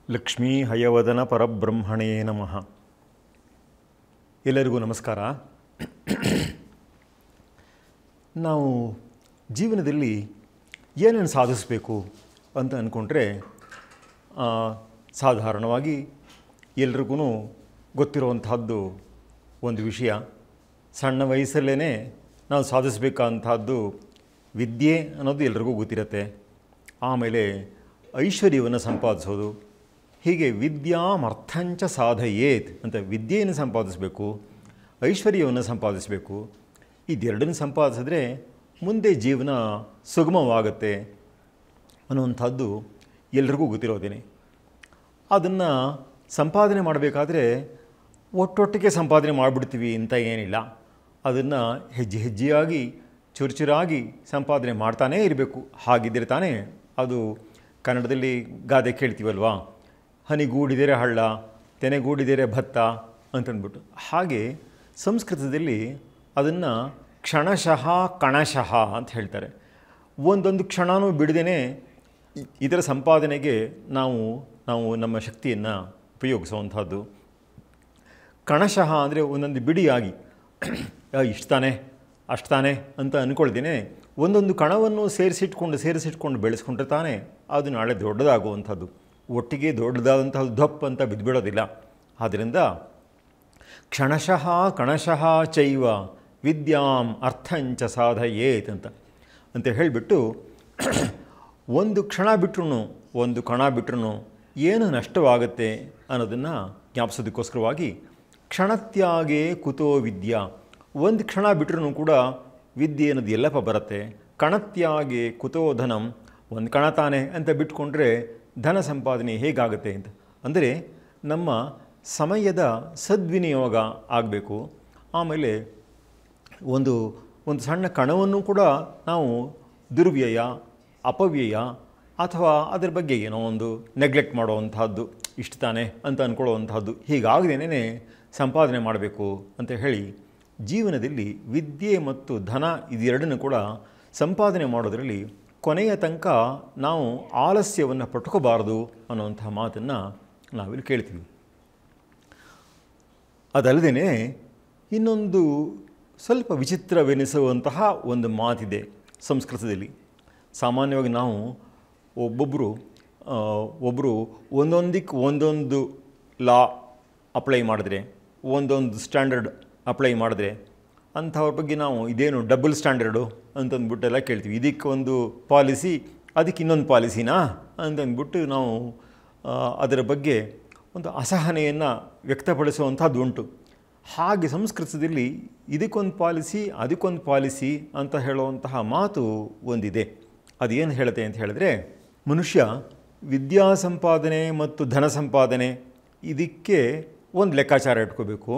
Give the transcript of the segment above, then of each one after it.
ಲಕ್ಷ್ಮೀ ಹಯವದನ ಪರಬ್ರಹ್ಮಣೇ ನಮಃ. ಎಲ್ಲರಿಗೂ ನಮಸ್ಕಾರ. ನಾವು ಜೀವನದಲ್ಲಿ ಏನೇನು ಸಾಧಿಸಬೇಕು ಅಂತ ಅಂದ್ಕೊಂಡ್ರೆ ಸಾಧಾರಣವಾಗಿ ಎಲ್ರಿಗೂ ಗೊತ್ತಿರುವಂತಹದ್ದು ಒಂದು ವಿಷಯ. ಸಣ್ಣ ವಯಸ್ಸಲ್ಲೇ ನಾವು ಸಾಧಿಸಬೇಕಂತಹದ್ದು ವಿದ್ಯೆ ಅನ್ನೋದು ಎಲ್ರಿಗೂ ಗೊತ್ತಿರುತ್ತೆ. ಆಮೇಲೆ ಐಶ್ವರ್ಯವನ್ನು ಸಂಪಾದಿಸೋದು. ಹೀಗೆ ವಿದ್ಯಾಮರ್ಥಂಚ ಸಾಧಯೇತ್ ಅಂತ ವಿದ್ಯೆಯನ್ನು ಸಂಪಾದಿಸಬೇಕು, ಐಶ್ವರ್ಯವನ್ನು ಸಂಪಾದಿಸಬೇಕು. ಇದೆರಡನ್ನು ಸಂಪಾದಿಸಿದ್ರೆ ಮುಂದೆ ಜೀವನ ಸುಗಮವಾಗುತ್ತೆ ಅನ್ನುವಂಥದ್ದು ಎಲ್ರಿಗೂ ಗೊತ್ತಿರೋದೇನೆ. ಅದನ್ನು ಸಂಪಾದನೆ ಮಾಡಬೇಕಾದ್ರೆ ಒಟ್ಟೊಟ್ಟಿಗೆ ಸಂಪಾದನೆ ಮಾಡಿಬಿಡ್ತೀವಿ ಅಂತ ಏನಿಲ್ಲ. ಅದನ್ನು ಹೆಜ್ಜೆ ಹೆಜ್ಜೆಯಾಗಿ ಚುರುಚುರಾಗಿ ಸಂಪಾದನೆ ಮಾಡ್ತಾನೇ ಇರಬೇಕು. ಹಾಗಿದ್ದರೆ ತಾನೇ ಅದು ಕನ್ನಡದಲ್ಲಿ ಗಾದೆ ಕೇಳ್ತೀವಲ್ವಾ, ಹನಿಗೂಡಿದರೆ ಹಳ್ಳ, ತೆನೆಗೂಡಿದರೆ ಭತ್ತ ಅಂತಂದ್ಬಿಟ್ಟು. ಹಾಗೆ ಸಂಸ್ಕೃತದಲ್ಲಿ ಅದನ್ನು ಕ್ಷಣಶಃ ಕಣಶಃ ಅಂತ ಹೇಳ್ತಾರೆ. ಒಂದೊಂದು ಕ್ಷಣವೂ ಬಿಡದೇ ಇದರ ಸಂಪಾದನೆಗೆ ನಾವು ನಮ್ಮ ಶಕ್ತಿಯನ್ನು ಉಪಯೋಗಿಸುವಂಥದ್ದು. ಕಣಶಃ ಅಂದರೆ ಒಂದೊಂದು ಬಿಡಿಯಾಗಿ ಇಷ್ಟು ತಾನೆ ಅಷ್ಟು ತಾನೆ ಅಂತ ಅಂದ್ಕೊಳ್ದೇನೆ ಒಂದೊಂದು ಕಣವನ್ನು ಸೇರಿಸಿಟ್ಕೊಂಡು ಬೆಳೆಸ್ಕೊಂಡ್ರೆ ತಾನೇ ಅದು ನಾಳೆ ದೊಡ್ಡದಾಗುವಂಥದ್ದು. ಒಟ್ಟಿಗೆ ದೊಡ್ಡದಾದಂಥದ್ದು ದಪ್ಪ ಅಂತ ಬಿದ್ದುಬಿಡೋದಿಲ್ಲ. ಆದ್ದರಿಂದ ಕ್ಷಣಶಃ ಕಣಶಃ ಚೈವ ವಿದ್ಯಾಂ ಅರ್ಥಂಚ ಸಾಧಯೇತ್ ಅಂತ ಹೇಳಿಬಿಟ್ಟು ಒಂದು ಕ್ಷಣ ಬಿಟ್ಟರು ಒಂದು ಕಣ ಬಿಟ್ಟರು ಏನು ನಷ್ಟವಾಗುತ್ತೆ ಅನ್ನೋದನ್ನು ಜ್ಞಾಪಿಸೋದಕ್ಕೋಸ್ಕರವಾಗಿ ಕ್ಷಣತ್ಯಾಗೇ ಕುತೋ ವಿದ್ಯಾ, ಒಂದು ಕ್ಷಣ ಬಿಟ್ಟರೂ ಕೂಡ ವಿದ್ಯೆ ಅನ್ನೋದು ಎಲ್ಲಪ್ಪ ಬರುತ್ತೆ. ಕಣತ್ಯಾಗೆ ಕುತೋ ಧನಂ, ಒಂದು ಕಣ ತಾನೆ ಅಂತ ಬಿಟ್ಕೊಂಡ್ರೆ ಧನ ಸಂಪಾದನೆ ಹೇಗಾಗುತ್ತೆ ಅಂತ. ಅಂದರೆ ನಮ್ಮ ಸಮಯದ ಸದ್ವಿನಿಯೋಗ ಆಗಬೇಕು. ಆಮೇಲೆ ಒಂದು ಸಣ್ಣ ಕಣವನ್ನು ಕೂಡ ನಾವು ದುರ್ವ್ಯಯ, ಅಪವ್ಯಯ ಅಥವಾ ಅದರ ಬಗ್ಗೆ ಏನೋ ಒಂದು ನೆಗ್ಲೆಕ್ಟ್ ಮಾಡುವಂಥದ್ದು, ಇಷ್ಟು ತಾನೆ ಅಂತ ಅಂದ್ಕೊಳ್ಳುವಂಥದ್ದು ಹೀಗಾಗದೇನೆ ಸಂಪಾದನೆ ಮಾಡಬೇಕು ಅಂತ ಹೇಳಿ ಜೀವನದಲ್ಲಿ ವಿದ್ಯೆ ಮತ್ತು ಧನ ಇದೆರಡನ್ನು ಕೂಡ ಸಂಪಾದನೆ ಮಾಡೋದರಲ್ಲಿ ಕೊನೆಯ ತನಕ ನಾವು ಆಲಸ್ಯವನ್ನು ಪಟ್ಕೋಬಾರದು ಅನ್ನುವಂಥ ಮಾತನ್ನು ನಾವಿಲ್ಲಿ ಕೇಳ್ತೀವಿ. ಅದಲ್ಲದೇ ಇನ್ನೊಂದು ಸ್ವಲ್ಪ ವಿಚಿತ್ರವೆನಿಸುವಂತಹ ಒಂದು ಮಾತಿದೆ ಸಂಸ್ಕೃತದಲ್ಲಿ. ಸಾಮಾನ್ಯವಾಗಿ ನಾವು ಒಬ್ಬರು ಒಂದೊಂದು ಲಾ ಅಪ್ಲೈ ಮಾಡಿದ್ರೆ, ಒಂದೊಂದು ಸ್ಟ್ಯಾಂಡರ್ಡ್ ಅಪ್ಲೈ ಮಾಡಿದ್ರೆ ಅಂಥವ್ರ ಬಗ್ಗೆ ನಾವು ಇದೇನು ಡಬಲ್ ಸ್ಟ್ಯಾಂಡರ್ಡು ಅಂತಂದ್ಬಿಟ್ಟೆಲ್ಲ ಕೇಳ್ತೀವಿ. ಇದಕ್ಕೊಂದು ಪಾಲಿಸಿ ಅದಕ್ಕೆ ಇನ್ನೊಂದು ಪಾಲಿಸಿನಾ ಅಂತಂದ್ಬಿಟ್ಟು ನಾವು ಅದರ ಬಗ್ಗೆ ಒಂದು ಅಸಹನೆಯನ್ನು ವ್ಯಕ್ತಪಡಿಸುವಂಥದ್ದು ಉಂಟು. ಹಾಗೆ ಸಂಸ್ಕೃತದಲ್ಲಿ ಇದಕ್ಕೊಂದು ಪಾಲಿಸಿ ಅದಕ್ಕೊಂದು ಪಾಲಿಸಿ ಅಂತ ಹೇಳುವಂತಹ ಮಾತು ಒಂದಿದೆ. ಅದೇನು ಹೇಳುತ್ತೆ ಅಂತ ಹೇಳಿದ್ರೆ, ಮನುಷ್ಯ ವಿದ್ಯಾ ಸಂಪಾದನೆ ಮತ್ತು ಧನ ಸಂಪಾದನೆ ಇದಕ್ಕೆ ಒಂದು ಲೆಕ್ಕಾಚಾರ ಇಟ್ಕೋಬೇಕು,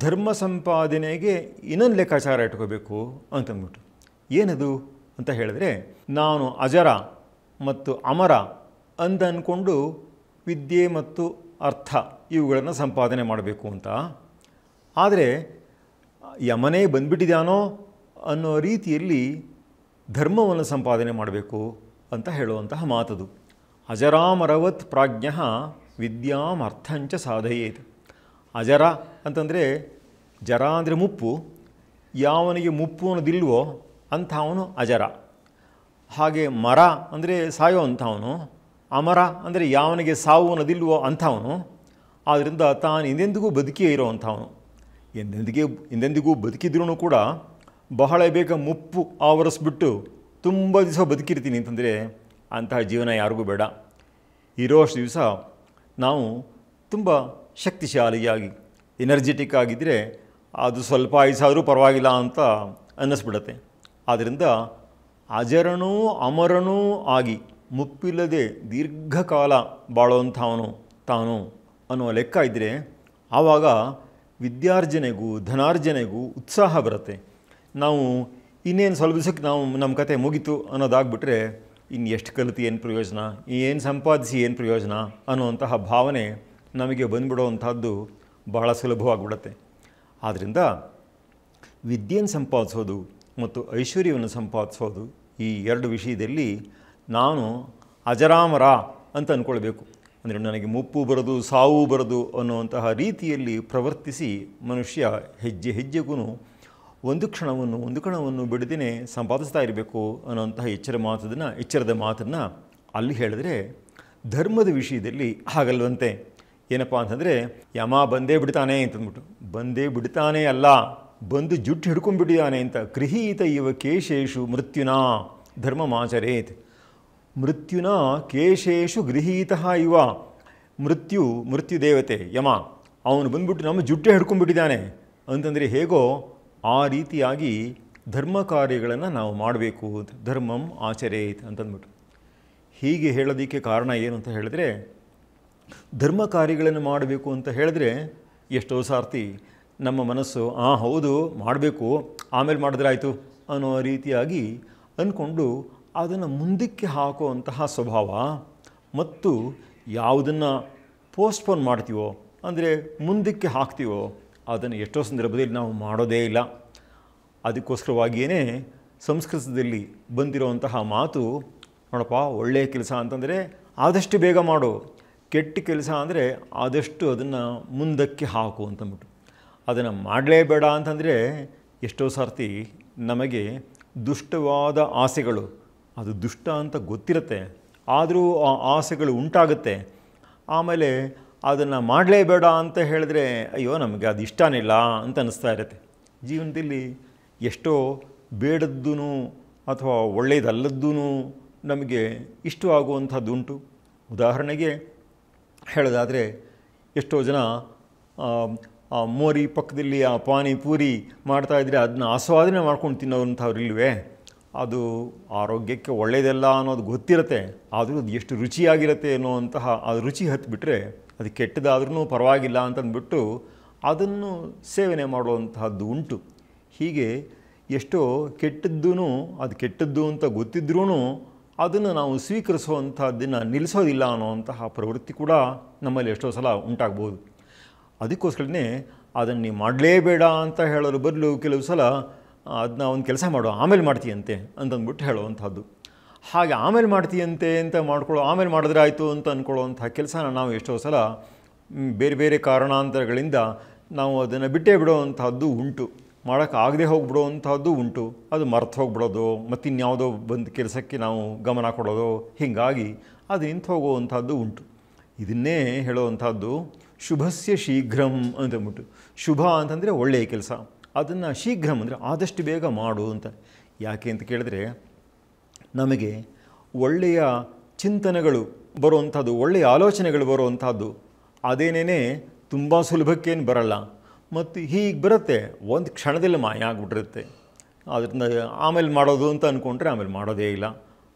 ಧರ್ಮ ಸಂಪಾದನೆಗೆ ಇನ್ನೊಂದು ಲೆಕ್ಕಾಚಾರ ಇಟ್ಕೋಬೇಕು ಅಂತಂದ್ಬಿಟ್ಟು. ಏನದು ಅಂತ ಹೇಳಿದ್ರೆ, ನಾನು ಅಜರ ಮತ್ತು ಅಮರ ಅಂತ ಅಂದ್ಕೊಂಡು ವಿದ್ಯೆ ಮತ್ತು ಅರ್ಥ ಇವುಗಳನ್ನು ಸಂಪಾದನೆ ಮಾಡಬೇಕು ಅಂತ. ಆದರೆ ಯಮನೇ ಬಂದ್ಬಿಟ್ಟಿದ್ದಾನೋ ಅನ್ನೋ ರೀತಿಯಲ್ಲಿ ಧರ್ಮವನ್ನು ಸಂಪಾದನೆ ಮಾಡಬೇಕು ಅಂತ ಹೇಳುವಂತಹ ಮಾತದು. ಅಜರಾಮರವತ್ ಪ್ರಾಜ್ಞ ವಿದ್ಯಾಂ ಅರ್ಥಂಚ ಸಾಧಯೇತ್. ಅಜರ ಅಂತಂದರೆ, ಜರ ಅಂದರೆ ಮುಪ್ಪು, ಯಾವನಿಗೆ ಮುಪ್ಪು ಅನ್ನೋದಿಲ್ವೋ ಅಂಥವನು ಅಜರ. ಹಾಗೆ ಮರ ಅಂದರೆ ಸಾಯೋ ಅಂಥವನು, ಅಮರ ಅಂದರೆ ಯಾವನಿಗೆ ಸಾವು ಅನ್ನೋದಿಲ್ವೋ ಅಂಥವನು. ಆದ್ದರಿಂದ ತಾನು ಎಂದೆಂದಿಗೂ ಬದುಕಿಯೇ ಇರೋವಂಥವನು. ಎಂದೆಂದಿಗೂ ಬದುಕಿದ್ರೂ ಕೂಡ ಬಹಳ ಬೇಗ ಮುಪ್ಪು ಆವರಿಸ್ಬಿಟ್ಟು ತುಂಬ ದಿವಸ ಬದುಕಿರ್ತೀನಿ ಅಂತಂದರೆ ಅಂತಹ ಜೀವನ ಯಾರಿಗೂ ಬೇಡ. ಇರೋಷ್ಟು ದಿವಸ ನಾವು ತುಂಬ ಶಕ್ತಿಶಾಲಿಯಾಗಿ ಎನರ್ಜೆಟಿಕ್ ಆಗಿದ್ದರೆ ಅದು ಸ್ವಲ್ಪ ಆಯುಸಾದರೂ ಪರವಾಗಿಲ್ಲ ಅಂತ ಅನ್ನಿಸ್ಬಿಡತ್ತೆ. ಆದ್ದರಿಂದ ಅಜರನೂ ಅಮರನೂ ಆಗಿ ಮುಪ್ಪಿಲ್ಲದೆ ದೀರ್ಘಕಾಲ ಬಾಳುವಂಥವನು ತಾನು ಅನ್ನುವ ಲೆಕ್ಕ ಇದ್ದರೆ ಆವಾಗ ವಿದ್ಯಾರ್ಜನೆಗೂ ಧನಾರ್ಜನೆಗೂ ಉತ್ಸಾಹ ಬರುತ್ತೆ. ನಾವು ಇನ್ನೇನು ಸ್ವಲ್ಪ ದಿವಸಕ್ಕೆ ನಮ್ಮ ಕತೆ ಮುಗೀತು ಅನ್ನೋದಾಗ್ಬಿಟ್ರೆ ಇನ್ನು ಎಷ್ಟು ಕಲಿತು ಏನು ಪ್ರಯೋಜನ, ಏನು ಸಂಪಾದಿಸಿ ಏನು ಪ್ರಯೋಜನ ಅನ್ನುವಂತಹ ಭಾವನೆ ನಮಗೆ ಬಂದುಬಿಡುವಂಥದ್ದು ಬಹಳ ಸುಲಭವಾಗಿಬಿಡುತ್ತೆ. ಆದ್ದರಿಂದ ವಿದ್ಯೆಯನ್ನು ಸಂಪಾದಿಸೋದು ಮತ್ತು ಐಶ್ವರ್ಯವನ್ನು ಸಂಪಾದಿಸೋದು ಈ ಎರಡು ವಿಷಯದಲ್ಲಿ ನಾನು ಅಜರಾಮರ ಅಂತ ಅಂದ್ಕೊಳ್ಬೇಕು. ಅಂದರೆ ನನಗೆ ಮುಪ್ಪು ಬರೋದು ಸಾವು ಬರೋದು ಅನ್ನುವಂತಹ ರೀತಿಯಲ್ಲಿ ಪ್ರವರ್ತಿಸಿ ಮನುಷ್ಯ ಹೆಜ್ಜೆ ಹೆಜ್ಜೆಗೂ ಒಂದು ಕಣವನ್ನು ಬಿಡದೇ ಸಂಪಾದಿಸ್ತಾ ಇರಬೇಕು ಅನ್ನೋಂತಹ ಎಚ್ಚರದ ಮಾತನ್ನು ಅಲ್ಲಿ ಹೇಳಿದ್ರೆ, ಧರ್ಮದ ವಿಷಯದಲ್ಲಿ ಹಾಗಲ್ವಂತೆ. ಏನಪ್ಪ ಅಂತಂದರೆ, ಯಮ ಬಂದೇ ಬಿಡ್ತಾನೆ ಅಂತಂದ್ಬಿಟ್ಟು, ಬಂದೇ ಬಿಡ್ತಾನೆ ಅಲ್ಲ, ಬಂದು ಜುಟ್ಟು ಹಿಡ್ಕೊಂಡ್ಬಿಟ್ಟಿದ್ದಾನೆ ಅಂತ. ಗೃಹೀತ ಇವ ಕೇಶೇಶು ಮೃತ್ಯುನಾ ಧರ್ಮಮಾಚರೇತ್. ಮೃತ್ಯುನ ಕೇಶೇಶು ಗೃಹೀತಃ ಇವ. ಮೃತ್ಯು ದೇವತೆ ಯಮ, ಅವನು ಬಂದ್ಬಿಟ್ಟು ನಮ್ಮ ಜುಟ್ಟೆ ಹಿಡ್ಕೊಂಡ್ಬಿಟ್ಟಿದ್ದಾನೆ ಅಂತಂದರೆ ಹೇಗೋ ಆ ರೀತಿಯಾಗಿ ಧರ್ಮ ಕಾರ್ಯಗಳನ್ನು ನಾವು ಮಾಡಬೇಕು ಅಂತ. ಧರ್ಮಂ ಆಚರೇತ್ ಅಂತಂದ್ಬಿಟ್ಟು ಹೀಗೆ ಹೇಳೋದಕ್ಕೆ ಕಾರಣ ಏನು ಅಂತ ಹೇಳಿದ್ರೆ, ಧರ್ಮ ಕಾರ್ಯಗಳನ್ನು ಮಾಡಬೇಕು ಅಂತ ಹೇಳಿದ್ರೆ ಎಷ್ಟೋ ಸಾರ್ತಿ ನಮ್ಮ ಮನಸ್ಸು ಹೌದು ಮಾಡಬೇಕು, ಆಮೇಲೆ ಮಾಡಿದ್ರೆ ಆಯಿತು ಅನ್ನೋ ರೀತಿಯಾಗಿ ಅಂದ್ಕೊಂಡು ಅದನ್ನು ಮುಂದಕ್ಕೆ ಹಾಕುವಂತಹ ಸ್ವಭಾವ, ಮತ್ತು ಯಾವುದನ್ನು ಪೋಸ್ಟ್ಪೋನ್ ಮಾಡ್ತೀವೋ ಅಂದರೆ ಮುಂದಕ್ಕೆ ಹಾಕ್ತೀವೋ ಅದನ್ನು ಎಷ್ಟೋ ಸಂದರ್ಭದಲ್ಲಿ ನಾವು ಮಾಡೋದೇ ಇಲ್ಲ. ಅದಕ್ಕೋಸ್ಕರವಾಗಿಯೇ ಸಂಸ್ಕೃತದಲ್ಲಿ ಬಂದಿರುವಂತಹ ಮಾತು, ನೋಡಪ್ಪ, ಒಳ್ಳೆಯ ಕೆಲಸ ಅಂತಂದರೆ ಆದಷ್ಟು ಬೇಗ ಮಾಡು, ಕೆಟ್ಟ ಕೆಲಸ ಅಂದರೆ ಆದಷ್ಟು ಅದನ್ನು ಮುಂದಕ್ಕೆ ಹಾಕು ಅಂತಂದ್ಬಿಟ್ಟು. ಅದನ್ನು ಮಾಡಲೇಬೇಡ ಅಂತಂದರೆ ಎಷ್ಟೋ ಸರ್ತಿ ನಮಗೆ ದುಷ್ಟವಾದ ಆಸೆಗಳು, ಅದು ದುಷ್ಟ ಅಂತ ಗೊತ್ತಿರುತ್ತೆ, ಆದರೂ ಆ ಆಸೆಗಳು ಉಂಟಾಗುತ್ತೆ. ಆಮೇಲೆ ಅದನ್ನು ಮಾಡಲೇಬೇಡ ಅಂತ ಹೇಳಿದ್ರೆ ಅಯ್ಯೋ ನಮಗೆ ಅದು ಇಷ್ಟನೇ ಇಲ್ಲ ಅಂತ ಅನ್ನಿಸ್ತಾ ಇರುತ್ತೆ. ಜೀವನದಲ್ಲಿ ಎಷ್ಟೋ ಬೇಡದ್ದೂ ಅಥವಾ ಒಳ್ಳೆಯದಲ್ಲದ್ದೂ ನಮಗೆ ಇಷ್ಟವಾಗುವಂಥದ್ದು ಉಂಟು. ಉದಾಹರಣೆಗೆ ಹೇಳೋದಾದರೆ, ಎಷ್ಟೋ ಜನ ಆ ಮೋರಿ ಪಕ್ಕದಲ್ಲಿ ಆ ಪಾನಿಪೂರಿ ಮಾಡ್ತಾಯಿದ್ರೆ ಅದನ್ನ ಆಸ್ವಾದನೆ ಮಾಡ್ಕೊಂಡು ತಿನ್ನೋವಂಥವ್ರಿಲ್ವೇ? ಅದು ಆರೋಗ್ಯಕ್ಕೆ ಒಳ್ಳೆಯದಲ್ಲ ಅನ್ನೋದು ಗೊತ್ತಿರುತ್ತೆ, ಆದರೂ ಅದು ಎಷ್ಟು ರುಚಿಯಾಗಿರುತ್ತೆ ಅನ್ನೋವಂತಹ ಅದು ರುಚಿ ಹತ್ತಿಬಿಟ್ರೆ ಅದು ಕೆಟ್ಟದಾದ್ರೂ ಪರವಾಗಿಲ್ಲ ಅಂತಂದ್ಬಿಟ್ಟು ಅದನ್ನು ಸೇವನೆ ಮಾಡುವಂತಹದ್ದು ಉಂಟು. ಹೀಗೆ ಎಷ್ಟೋ ಕೆಟ್ಟದ್ದೂ ಅದು ಕೆಟ್ಟದ್ದು ಅಂತ ಗೊತ್ತಿದ್ರೂ ಅದನ್ನು ನಾವು ಸ್ವೀಕರಿಸುವಂಥದ್ದನ್ನು ನಿಲ್ಲಿಸೋದಿಲ್ಲ ಅನ್ನೋವಂತಹ ಪ್ರವೃತ್ತಿ ಕೂಡ ನಮ್ಮಲ್ಲಿ ಎಷ್ಟೋ ಸಲ ಉಂಟಾಗ್ಬೋದು. ಅದಕ್ಕೋಸ್ಕರನೇ ಅದನ್ನು ನೀವು ಮಾಡಲೇಬೇಡ ಅಂತ ಹೇಳೋದ್ರ ಬದಲು ಕೆಲವು ಸಲ ಅದನ್ನ ಒಂದು ಕೆಲಸ ಮಾಡು, ಆಮೇಲೆ ಮಾಡ್ತೀಯಂತೆ ಅಂತಂದ್ಬಿಟ್ಟು ಹೇಳುವಂಥದ್ದು. ಹಾಗೆ ಆಮೇಲೆ ಮಾಡ್ತೀಯಂತೆ ಅಂತ ಆಮೇಲೆ ಮಾಡಿದ್ರೆ ಆಯಿತು ಅಂತ ಅಂದ್ಕೊಳ್ಳುವಂಥ ಕೆಲಸನ ನಾವು ಎಷ್ಟೋ ಸಲ ಬೇರೆ ಬೇರೆ ಕಾರಣಾಂತರಗಳಿಂದ ನಾವು ಅದನ್ನು ಬಿಟ್ಟೇ ಬಿಡುವಂಥದ್ದು ಉಂಟು. ಮಾಡೋಕ್ಕಾಗದೆ ಹೋಗಿಬಿಡುವಂಥದ್ದು ಉಂಟು. ಅದು ಮರೆತು ಹೋಗ್ಬಿಡೋದು, ಮತ್ತಿನ್ಯಾವುದೋ ಬಂದು ಕೆಲಸಕ್ಕೆ ನಾವು ಗಮನ ಕೊಡೋದು, ಹೀಗಾಗಿ ಅದು ನಿಂತು ಹೋಗುವಂಥದ್ದು ಉಂಟು. ಇದನ್ನೇ ಹೇಳುವಂಥದ್ದು ಶುಭಸ್ಯ ಶೀಘ್ರಂ ಅಂತಂದ್ಬಿಟ್ಟು. ಶುಭ ಅಂತಂದರೆ ಒಳ್ಳೆಯ ಕೆಲಸ, ಅದನ್ನು ಶೀಘ್ರಂ ಅಂದರೆ ಆದಷ್ಟು ಬೇಗ ಮಾಡು ಅಂತ. ಯಾಕೆ ಅಂತ ಕೇಳಿದ್ರೆ, ನಮಗೆ ಒಳ್ಳೆಯ ಚಿಂತನೆಗಳು ಬರುವಂಥದ್ದು, ಒಳ್ಳೆಯ ಆಲೋಚನೆಗಳು ಬರುವಂಥದ್ದು ಅದೇನೇ ತುಂಬ ಸುಲಭಕ್ಕೇನು ಬರಲ್ಲ, ಮತ್ತು ಹೀಗೆ ಬರುತ್ತೆ, ಒಂದು ಕ್ಷಣದಲ್ಲಿ ಮಾಯ ಆಗಿಬಿಟ್ಟಿರುತ್ತೆ. ಅದರಿಂದ ಆಮೇಲೆ ಮಾಡೋದು ಅಂತ ಅಂದ್ಕೊಂಡ್ರೆ ಆಮೇಲೆ ಮಾಡೋದೇ ಇಲ್ಲ.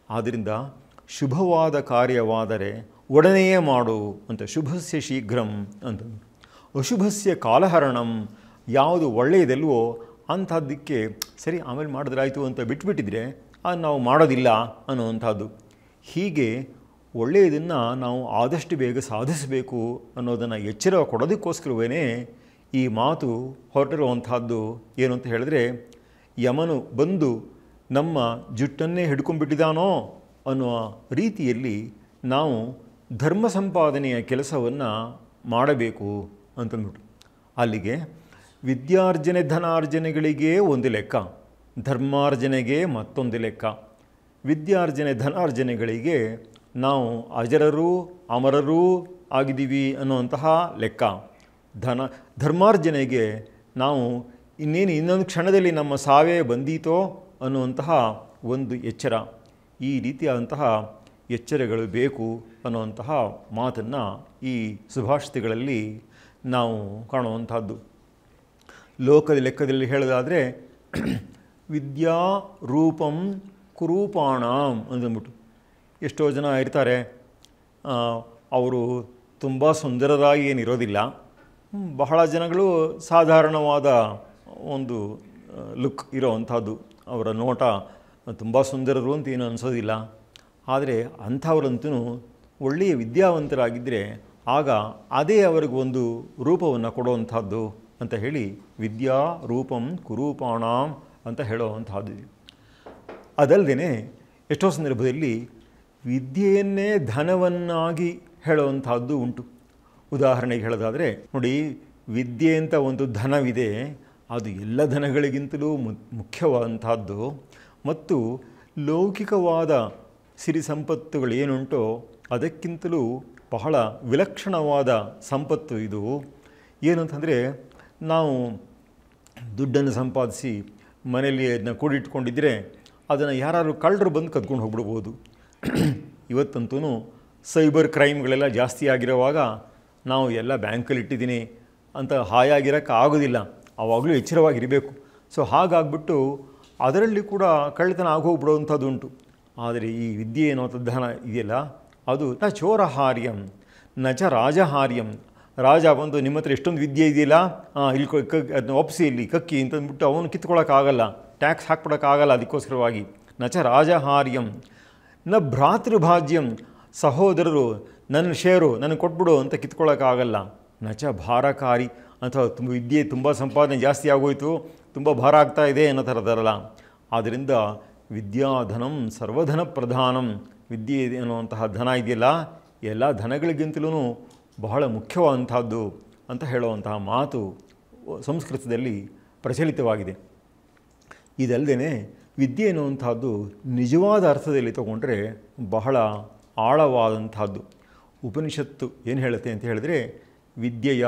ಆದ್ದರಿಂದ ಶುಭವಾದ ಕಾರ್ಯವಾದರೆ ಒಡನೆಯೇ ಮಾಡು ಅಂತ. ಶುಭಸ್ಯ ಶೀಘ್ರಂ ಅಂತ. ಅಶುಭಸ್ಯ ಕಾಲಹರಣಂ, ಯಾವುದು ಒಳ್ಳೆಯದಲ್ವೋ ಅಂಥದ್ದಕ್ಕೆ ಸರಿ ಆಮೇಲೆ ಮಾಡಿದ್ರಾಯ್ತು ಅಂತ ಬಿಟ್ಬಿಟ್ಟಿದ್ರೆ ಅದು ನಾವು ಮಾಡೋದಿಲ್ಲ ಅನ್ನುವಂಥದ್ದು. ಹೀಗೆ ಒಳ್ಳೆಯದನ್ನು ನಾವು ಆದಷ್ಟು ಬೇಗ ಸಾಧಿಸಬೇಕು ಅನ್ನೋದನ್ನು ಎಚ್ಚರ ಕೊಡೋದಕ್ಕೋಸ್ಕರವೇ ಈ ಮಾತು ಹೊರಟಿರುವಂಥದ್ದು. ಏನು ಅಂತ ಹೇಳಿದ್ರೆ, ಯಮನು ಬಂದು ನಮ್ಮ ಜುಟ್ಟನ್ನೇ ಹಿಡ್ಕೊಂಡ್ಬಿಟ್ಟಿದ್ದಾನೋ ಅನ್ನುವ ರೀತಿಯಲ್ಲಿ ನಾವು ಧರ್ಮ ಸಂಪಾದನೆಯ ಕೆಲಸವನ್ನು ಮಾಡಬೇಕು ಅಂತಂದ್ಬಿಟ್ಟು. ಅಲ್ಲಿಗೆ ವಿದ್ಯಾರ್ಜನೆ ಧನಾರ್ಜನೆಗಳಿಗೆ ಒಂದು ಲೆಕ್ಕ, ಧರ್ಮಾರ್ಜನೆಗೆ ಮತ್ತೊಂದು ಲೆಕ್ಕ. ವಿದ್ಯಾರ್ಜನೆ ಧನಾರ್ಜನೆಗಳಿಗೆ ನಾವು ಅಜರರೂ ಅಮರರೂ ಆಗಿದ್ದೀವಿ ಅನ್ನುವಂತಹ ಲೆಕ್ಕ. ಧರ್ಮಾರ್ಜನೆಗೆ ನಾವು ಇನ್ನೊಂದು ಕ್ಷಣದಲ್ಲಿ ನಮ್ಮ ಸಾವೇ ಬಂದೀತೋ ಅನ್ನುವಂತಹ ಒಂದು ಎಚ್ಚರ. ಈ ರೀತಿಯಾದಂತಹ ಎಚ್ಚರಗಳು ಬೇಕು ಅನ್ನುವಂತಹ ಮಾತನ್ನು ಈ ಸುಭಾಷಿತಗಳಲ್ಲಿ ನಾವು ಕಾಣುವಂಥದ್ದು. ಲೋಕದ ಲೆಕ್ಕದಲ್ಲಿ ಹೇಳೋದಾದರೆ ವಿದ್ಯಾ ರೂಪಂ ಕುರೂಪಾಣಾಂ ಅಂತಂದ್ಬಿಟ್ಟು. ಎಷ್ಟೋ ಜನ ಇರ್ತಾರೆ, ಅವರು ತುಂಬ ಸುಂದರರಾಗಿ ಏನಿರೋದಿಲ್ಲ, ಬಹಳ ಜನಗಳು ಸಾಧಾರಣವಾದ ಒಂದು ಲುಕ್ ಇರೋವಂಥದ್ದು, ಅವರ ನೋಟ ತುಂಬ ಸುಂದರರು ಅಂತ ಏನು ಅನಿಸೋದಿಲ್ಲ. ಆದರೆ ಅಂಥವರಂತೂ ಒಳ್ಳೆಯ ವಿದ್ಯಾವಂತರಾಗಿದ್ದರೆ ಆಗ ಅದೇ ಅವರಿಗೊಂದು ರೂಪವನ್ನು ಕೊಡುವಂಥದ್ದು ಅಂತ ಹೇಳಿ ವಿದ್ಯಾ ರೂಪಂ ಕುರೂಪಾಣಾಂ ಅಂತ ಹೇಳುವಂಥದ್ದು. ಅದಲ್ಲದೆ ಎಷ್ಟೋ ಸಂದರ್ಭದಲ್ಲಿ ವಿದ್ಯೆಯನ್ನೇ ಧನವನ್ನಾಗಿ ಹೇಳುವಂತಹದ್ದು ಉಂಟು. ಉದಾಹರಣೆಗೆ ಹೇಳೋದಾದರೆ ನೋಡಿ, ವಿದ್ಯೆ ಅಂತ ಒಂದು ಧನವಿದೆ, ಅದು ಎಲ್ಲ ಧನಗಳಿಗಿಂತಲೂ ಮುಖ್ಯವಾದಂತಹದ್ದು. ಮತ್ತು ಲೌಕಿಕವಾದ ಸಿರಿ ಸಂಪತ್ತುಗಳು ಏನುಂಟೋ ಅದಕ್ಕಿಂತಲೂ ಬಹಳ ವಿಲಕ್ಷಣವಾದ ಸಂಪತ್ತು ಇದು. ಏನು ಅಂತಂದರೆ, ನಾವು ದುಡ್ಡನ್ನು ಸಂಪಾದಿಸಿ ಮನೆಯಲ್ಲಿ ಅದನ್ನ ಕೂಡಿಟ್ಕೊಂಡಿದ್ದರೆ ಅದನ್ನು ಯಾರು ಕಳ್ಳರು ಬಂದು ಕದ್ಕೊಂಡು ಹೋಗ್ಬಿಡ್ಬೋದು. ಇವತ್ತಂತೂ ಸೈಬರ್ ಕ್ರೈಮ್ಗಳೆಲ್ಲ ಜಾಸ್ತಿ ಆಗಿರೋವಾಗ ನಾವು ಎಲ್ಲ ಬ್ಯಾಂಕಲ್ಲಿ ಇಟ್ಟಿದ್ದೀನಿ ಅಂತ ಹಾಯಾಗಿರೋಕ್ಕೆ ಆಗೋದಿಲ್ಲ, ಆವಾಗಲೂ ಎಚ್ಚರವಾಗಿರಬೇಕು. ಸೊ ಹಾಗಾಗ್ಬಿಟ್ಟು ಅದರಲ್ಲಿ ಕೂಡ ಕಳ್ಳತನ ಆಗೋಗ್ಬಿಡೋವಂಥದ್ದು ಉಂಟು. ಆದರೆ ಈ ವಿದ್ಯೆ ಅನ್ನುವಂಥ ಧನ ಇದೆಯಲ್ಲ, ಅದು ನ ಚೋರಹಾರ್ಯಂ ನ ಚ ರಾಜಹಾರ್ಯಂ. ರಾಜ ಬಂದು ನಿಮ್ಮ ಹತ್ರ ಎಷ್ಟೊಂದು ವಿದ್ಯೆ ಇದೆಯಲ್ಲ, ಇಲ್ಲಿ ಅದನ್ನ ಒಪ್ಪಿಸಿ ಇಲ್ಲಿ ಕಕ್ಕಿ ಅಂತಂದ್ಬಿಟ್ಟು ಅವನು ಕಿತ್ಕೊಳ್ಳೋಕ್ಕಾಗಲ್ಲ, ಟ್ಯಾಕ್ಸ್ ಹಾಕ್ಬಿಡೋಕ್ಕಾಗಲ್ಲ. ಅದಕ್ಕೋಸ್ಕರವಾಗಿ ನ ಚ ರಾಜಹಾರ್ಯಂ ನ ಭ್ರಾತೃಭಾಜ್ಯಂ. ಸಹೋದರರು ನನ್ನ ಶೇರು ನನಗೆ ಕೊಟ್ಬಿಡು ಅಂತ ಕಿತ್ಕೊಳ್ಳೋಕ್ಕಾಗಲ್ಲ. ನ ಚ ಭಾರಕಾರಿ, ಅಥವಾ ವಿದ್ಯೆ ತುಂಬ ಸಂಪಾದನೆ ಜಾಸ್ತಿ ಆಗೋಯಿತು, ತುಂಬ ಭಾರ ಆಗ್ತಾ ಇದೆ ಅನ್ನೋ ಥರದಲ್ಲ. ಆದ್ದರಿಂದ ವಿದ್ಯಾಧನಂ ಸರ್ವಧನ ಪ್ರಧಾನಂ. ವಿದ್ಯೆ ಅನ್ನುವಂತಹ ಧನ ಇದೆಯಲ್ಲ, ಎಲ್ಲ ಧನಗಳಿಗಿಂತಲೂ ಬಹಳ ಮುಖ್ಯವಾದಂಥದ್ದು ಅಂತ ಹೇಳುವಂತಹ ಮಾತು ಸಂಸ್ಕೃತದಲ್ಲಿ ಪ್ರಚಲಿತವಾಗಿದೆ. ಇದಲ್ಲದೆ ವಿದ್ಯೆ ಎನ್ನುವಂಥದ್ದು ನಿಜವಾದ ಅರ್ಥದಲ್ಲಿ ತಗೊಂಡ್ರೆ ಬಹಳ ಆಳವಾದಂಥದ್ದು. ಉಪನಿಷತ್ತು ಏನು ಹೇಳುತ್ತೆ ಅಂತ ಹೇಳಿದ್ರೆ, ವಿದ್ಯೆಯ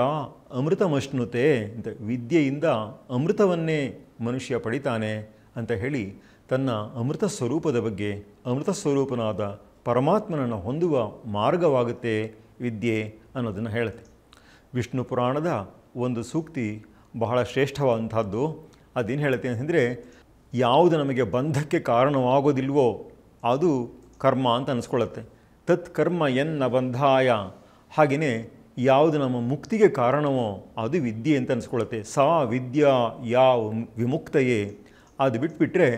ಅಮೃತಮಶ್ನುತೆ ಅಂತ, ವಿದ್ಯೆಯಿಂದ ಅಮೃತವನ್ನೇ ಮನುಷ್ಯ ಪಡಿತಾನೆ ಅಂತ ಹೇಳಿ ತನ್ನ ಅಮೃತ ಸ್ವರೂಪದ ಬಗ್ಗೆ, ಅಮೃತ ಸ್ವರೂಪನಾದ ಪರಮಾತ್ಮನನ್ನು ಹೊಂದುವ ಮಾರ್ಗವಾಗುತ್ತೆ ವಿದ್ಯೆ ಅನ್ನೋದನ್ನು ಹೇಳುತ್ತೆ. ವಿಷ್ಣು ಪುರಾಣದ ಒಂದು ಸೂಕ್ತಿ ಬಹಳ ಶ್ರೇಷ್ಠವಾದಂಥದ್ದು. ಅದೇನು ಹೇಳುತ್ತೆ ಅಂತಂದರೆ, ಯಾವುದು ನಮಗೆ ಬಂಧಕ್ಕೆ ಕಾರಣವಾಗೋದಿಲ್ವೋ ಅದು ಕರ್ಮ ಅಂತ ಅನಿಸ್ಕೊಳ್ಳುತ್ತೆ. ತತ್ ಕರ್ಮ ಎನ್ನ ಬಂಧಾಯ. ಹಾಗೆಯೇ ಯಾವುದು ನಮ್ಮ ಮುಕ್ತಿಗೆ ಕಾರಣವೋ ಅದು ವಿದ್ಯೆ ಅಂತ ಅನಿಸ್ಕೊಳ್ಳುತ್ತೆ. ಸಾ ವಿದ್ಯಾ ಯಾವ ವಿಮುಕ್ತಯೇ. ಅದು ಬಿಟ್ಬಿಟ್ರೆ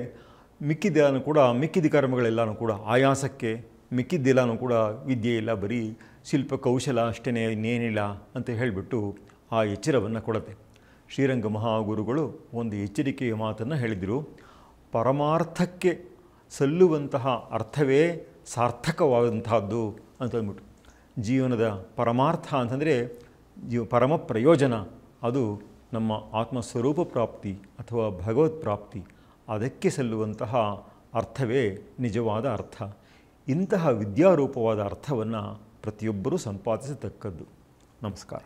ಮಿಕ್ಕಿದ ಕರ್ಮಗಳೆಲ್ಲನೂ ಕೂಡ ಆಯಾಸಕ್ಕೆ, ಮಿಕ್ಕಿದ್ದೆಲ್ಲನೂ ಕೂಡ ವಿದ್ಯೆ ಇಲ್ಲ, ಬರೀ ಶಿಲ್ಪ ಕೌಶಲ ಅಷ್ಟೇ, ಇನ್ನೇನಿಲ್ಲ ಅಂತ ಹೇಳಿಬಿಟ್ಟು ಆ ಎಚ್ಚರವನ್ನು ಕೊಡುತ್ತೆ. ಶ್ರೀರಂಗ ಮಹಾಗುರುಗಳು ಒಂದು ಎಚ್ಚರಿಕೆಯ ಮಾತನ್ನು ಹೇಳಿದರು. ಪರಮಾರ್ಥಕ್ಕೆ ಸಲ್ಲುವಂತಹ ಅರ್ಥವೇ ಸಾರ್ಥಕವಾದಂತಹದ್ದು ಅಂತಂದ್ಬಿಟ್ಟು. ಜೀವನದ ಪರಮಾರ್ಥ ಅಂತಂದರೆ ಪರಮ ಪ್ರಯೋಜನ, ಅದು ನಮ್ಮ ಆತ್ಮಸ್ವರೂಪ ಪ್ರಾಪ್ತಿ ಅಥವಾ ಭಗವತ್ ಪ್ರಾಪ್ತಿ. ಅದಕ್ಕೆ ಸಲ್ಲುವಂತಹ ಅರ್ಥವೇ ನಿಜವಾದ ಅರ್ಥ. ಇಂತಹ ವಿದ್ಯಾರೂಪವಾದ ಅರ್ಥವನ್ನು ಪ್ರತಿಯೊಬ್ಬರೂ ಸಂಪಾದಿಸತಕ್ಕದ್ದು. ನಮಸ್ಕಾರ.